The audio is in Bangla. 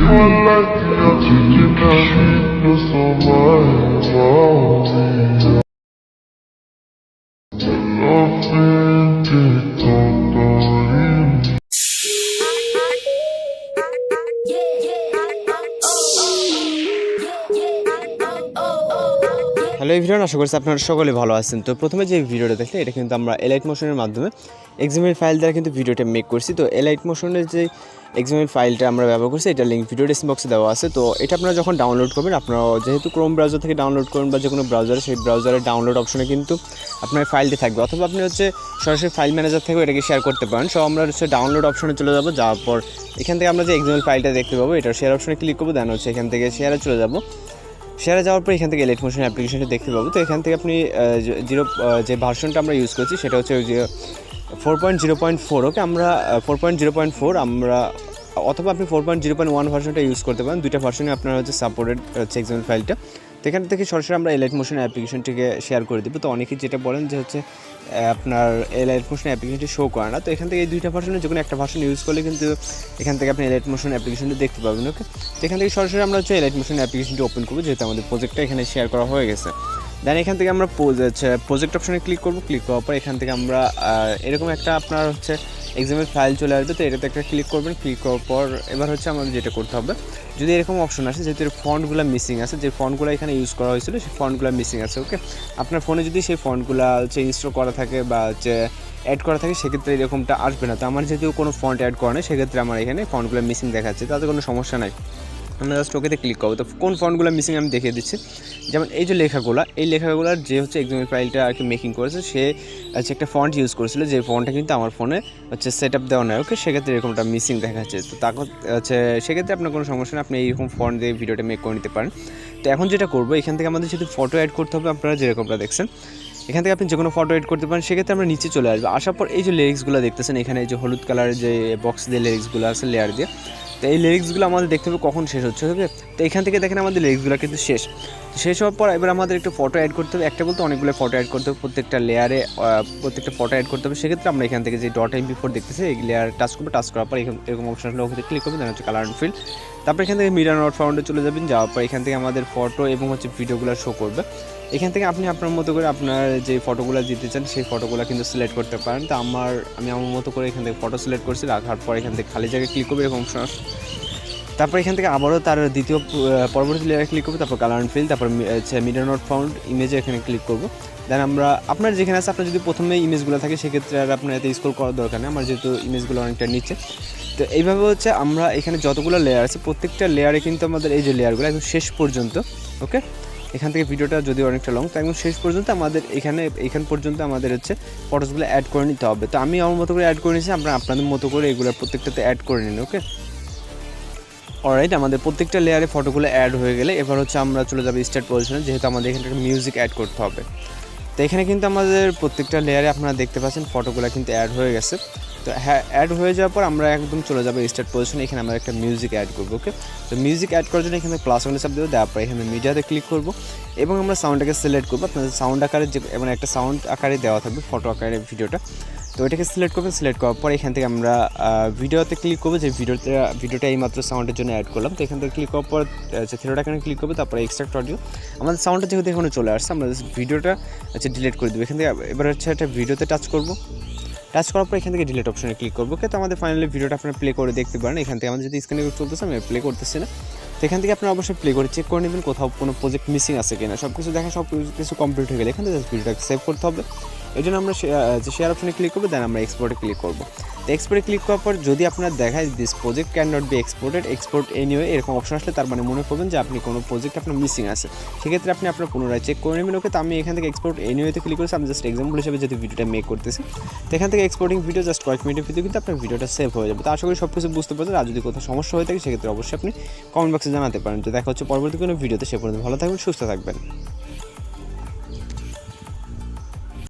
হ্যালো এভরিওয়ান, আশা করছি আপনারা সকলে ভালো আছেন। তো প্রথমে যে ভিডিওটা দেখলে এটা কিন্তু আমরা এলাইট মোশনের মাধ্যমে XML ফাইল দ্বারা কিন্তু ভিডিওটা মেক করছি। তো এলাইট মোশনের যে XML ফাইলটা আমরা ব্যবহার করছি এটা লিঙ্ক ভিডিও ডেসক্রিপশন বক্সে দেওয়া আছে। তো এটা আপনারা যখন ডাউনলোড করবেন, আপনারা যেহেতু ক্রোম ব্রাউজার থেকে ডাউনলোড করবেন বা যে কোনো ব্রাউজারে, সেই ব্রাউজারের ডাউনলোড অপশনে কিন্তু আপনার ফাইলটি থাকবে, অথবা আপনি সরাসরি ফাইল ম্যানেজার থেকেও এটাকে শেয়ার করতে পারেন। সো আমরা ডাউনলোড অপশনে চলে যাবো, যাওয়ার পর এখান থেকে আমরা যে XML ফাইলটা দেখতে পাবো এটা শেয়ার অপশনে ক্লিক করবো, দেন এখান থেকে শেয়ারে চলে যাবো। শেয়ারে যাওয়ার পর এখান থেকে এলাইট মোশন অ্যাপ্লিকেশনটা দেখতে পাবো। তো এখান থেকে আপনি যে ভার্সনটা আমরা ইউজ করছি সেটা হচ্ছে 4.0.4। ওকে, আমরা 4.0.4 আমরা, অথবা আপনি 4.0.1 ভার্সনটা ইউজ করতে পারেন। দুইটা ভার্সনে আপনার সাপোর্টেড XML ফাইলটা। তো এখান থেকে সরাসরি আমরা এলাইট মোশন অ্যাপ্লিকেশনটিকে শেয়ার করে দেবো। তো অনেকেই যেটা বলেন যে আপনার এলাইট মোশন অ্যাপ্লিকেশনটি শো করে না। তো এখান থেকে এই দুইটা ভার্সনের যে কোনো একটা ভার্সন ইউজ করলে কিন্তু এখান থেকে আপনি এলাইট মোশন অ্যাপ্লিকেশনটি দেখতে পাবেন। ওকে, তো এখান থেকে সরাসরি আমরা এলাইট মোশন অ্যাপ্লিকেশনটি ওপেন করবো, যেহেতু আমাদের প্রজেক্টটা এখানে শেয়ার করা হয়ে গেছে। দেন এখান থেকে আমরা প্রজেক্ট অপশনে ক্লিক করবো। ক্লিক করার পর এখান থেকে আমরা এরকম একটা আপনার XML ফাইল চলে আসবে। তো এটাতে একটা ক্লিক করবেন। ক্লিক করার পর এবার আমাদের যেটা করতে হবে, যদি এরকম অপশন আসে, যেহেতু ফন্টগুলো মিসিং আছে, যে ফন্টগুলো এখানে ইউজ করা হয়েছিল সেই ফন্টগুলো মিসিং আছে। ওকে, আপনার ফোনে যদি সেই ফন্টগুলো ইনস্টল করা থাকে বা অ্যাড করা থাকে, সেক্ষেত্রে এরকমটা আসবে না। তো আমার যেহেতু কোনো ফন্ট অ্যাড করা নেই, সেক্ষেত্রে আমার এখানে ফন্টগুলো মিসিং দেখাচ্ছে, তাতে কোনো সমস্যা নাই। আমরা জাস্ট ওকেতে ক্লিক করবো। তো কোন ফন্টগুলো মিসিং আমি দেখিয়ে দিচ্ছি। যেমন এই যে এই লেখাগুলোর যে XML ফাইলটা আর কি মেকিং করেছে, সে একটা ফন্ট ইউজ করেছিল, যে ফন্টটা কিন্তু আমার ফোনে সেট আপ দেওয়া নয়। ওকে, সেক্ষেত্রে এরকমটা মিসিং দেখাচ্ছে। তো তাকে সেক্ষেত্রে আপনার কোনো সমস্যা নেই, আপনি এইরকম ফন্ট দিয়ে ভিডিওটা মেক করে নিতে পারেন। তো এখন যেটা করবো, এখান থেকে আমাদের যদি ফটো অ্যাড করতে হবে, আপনারা যেরকমটা দেখছেন এখান থেকে আপনি যে কোনো ফটো এড করতে পারেন। সেক্ষেত্রে আমরা নিচে চলে আসবো। আসার পর এই যে লিরিক্সগুলো দেখতেছেন, এখানে এই যে হলুদ কালারের যে বক্স দিয়ে লিরিক্সগুলো আছে লেয়ার দিয়ে, তো এই লিরিক্সগুলো আমাদের দেখতে হবে কখন শেষ হচ্ছে। ওকে, তো এখান থেকে দেখেন আমাদের লিরিক্সগুলো কিন্তু শেষ হওয়ার পর এবার আমাদের একটু ফটো অ্যাড করতে হবে। একটা বলতে অনেকগুলো ফটো অ্যাড করতে হবে, প্রত্যেকটা লেয়ারে প্রত্যেকটা ফটো অ্যাড করতে হবে। সেক্ষেত্রে আমরা এখান থেকে যে .mp4 দেখতেছি, এই লেয়ার টাচ করবো। টাচ করার পর এরকম অপশন আসলে ওখানে ক্লিক করবেন, দেন কালার অ্যান্ড ফিল। তারপর এখান থেকে মিডিয়া নট ফাউন্ডে চলে যাবেন। যাওয়ার পর এখান থেকে আমাদের ফটো এবং ভিডিওগুলো শো করবে। এখান থেকে আপনি আপনার মতো করে আপনার যে ফটোগুলো দিতে চান সেই ফটোগুলো কিন্তু সিলেক্ট করতে পারেন। তো আমি আমার মতো করে এখান থেকে ফটো সিলেক্ট করছি। রাখার পর এখান থেকে খালি জায়গায় ক্লিক করবে, এরকম অপশন। তারপর এখান থেকে আবারও তার পরবর্তী লেয়ারে ক্লিক করবো। তারপর কালার অ্যান্ড ফিল, তারপর মিডিয়া নট ফাউন্ড ইমেজে এখানে ক্লিক করবো। দেন আপনার যেখানে আছে, আপনার যদি প্রথমে ইমেজগুলো থাকে, সেক্ষেত্রে আর আপনার এতে স্ক্রল করার দরকার নেই। আমার যেহেতু ইমেজগুলো অনেকটা নিচে, তো এইভাবে আমরা এখানে যতগুলো লেয়ার আছে, প্রত্যেকটা লেয়ারে কিন্তু আমাদের এই যে লেয়ারগুলো একদম শেষ পর্যন্ত। ওকে, এখান থেকে ভিডিওটা যদি অনেকটা লং, তো একদম শেষ পর্যন্ত আমাদের এখান পর্যন্ত আমাদের ফটোসগুলো অ্যাড করে নিতে হবে। তো আমি আমার মতো করে অ্যাড করে নিয়েছি, আপনাদের মতো করে এগুলো প্রত্যেকটাতে অ্যাড করে নিন। ওকে, অলরাইট, আমাদের প্রত্যেকটা লেয়ারে ফটোগুলো অ্যাড হয়ে গেলে এবার আমরা চলে যাবো স্টার্ট পজিশনে, যেহেতু আমাদের এখানে একটা মিউজিক অ্যাড করতে হবে। তো এখানে কিন্তু আমাদের প্রত্যেকটা লেয়ারে আপনারা দেখতে পাচ্ছেন ফটোগুলো কিন্তু অ্যাড হয়ে গেছে। তো হ্যাঁ, অ্যাড হয়ে যাওয়ার পর আমরা একদম চলে যাবো স্টার্ট পজিশনে। এখানে আমরা একটা মিউজিক অ্যাড করবো। ওকে, তো মিউজিক অ্যাড করার জন্য এখানে প্লাস ওয়ানে চাপ দেবো। দেওয়ার পর এখানে মিডিয়াতে ক্লিক করবো এবং আমরা সাউন্ডটাকে সিলেক্ট করবো। আপনাদের সাউন্ড আকারে একটা সাউন্ড আকারে দেওয়া থাকবে, ফটো আকারে ভিডিওটা। তো এটাকে সিলেক্ট করবেন। সিলেক্ট করার পর এখান থেকে আমরা ভিডিওতে ক্লিক করবো, যে ভিডিওটা এইমাত্র সাউন্ডের জন্য অ্যাড করলাম। তো এখান থেকে ক্লিক করার পর থ্রিডট আইকনে ক্লিক করবো। তারপরে এক্সট্রাক্ট অডিও, আমাদের সাউন্ডটা যেহেতু এখানে চলে আসছে, আমরা ভিডিওটা ডিলিট করে দেবো। এখান থেকে এবার একটা ভিডিওতে টাচ করবো। টাচ করার পর এখান থেকে ডিলিট অপশনে ক্লিক করবো। ওকে, তো আমাদের ফাইনালি ভিডিওটা আপনারা প্লে করে দেখতে পারেন। এখান থেকে আমাদের যদি স্ক্রিনে চলতেছে, আমি প্লে করতেছি না। তো এখান থেকে আপনারা অবশ্যই প্লে করে চেক করে নেবেন কোথাও কোনো প্রজেক্ট মিসিং আছে কিনা। সব কিছু কমপ্লিট হয়ে গেলে এখান থেকে ভিডিওটাকে সেভ করতে হবে। এই জন্য আমরা শেয়ার অপশনে ক্লিক করবো, দেন আমরা এক্সপোর্টে ক্লিক করবো। তো এক্সপোর্টে ক্লিক করার পর যদি আপনার দেখায় this project can not be export anyway, এরকম অপশন আসলে তার মানে মনে করবেন যে আপনি কোনো প্রজেক্ট আপনার মিসিং আছে। সেক্ষেত্রে আপনি আপনার পুনরায় চেক করে নেবেন। ওকে, তো আমি এখান থেকে এক্সপোর্ট এনিওয়েতে ক্লিক করেছি। আমি জাস্ট এক্সাম্পল হিসেবে যেহেতু ভিডিওটা মেক করতেছি, তো এখান থেকে এক্সপোর্টিং ভিডিও জাস্ট কয়েক মিনিটের ভিডিও কিন্তু আপনার ভিডিওটা সেভ হয়ে যাবে। তো আশা করি সব কিছু বুঝতে পারছেন। আর যদি কোথাও সমস্যা হয়ে থাকে, সেক্ষেত্রে অবশ্যই আপনি কমেন্ট বক্সে জানাতে পারেন। তো দেখা হচ্ছে পরবর্তী কোনো ভিডিওতে। সে পর্যন্ত ভালো থাকবেন, সুস্থ থাকবেন।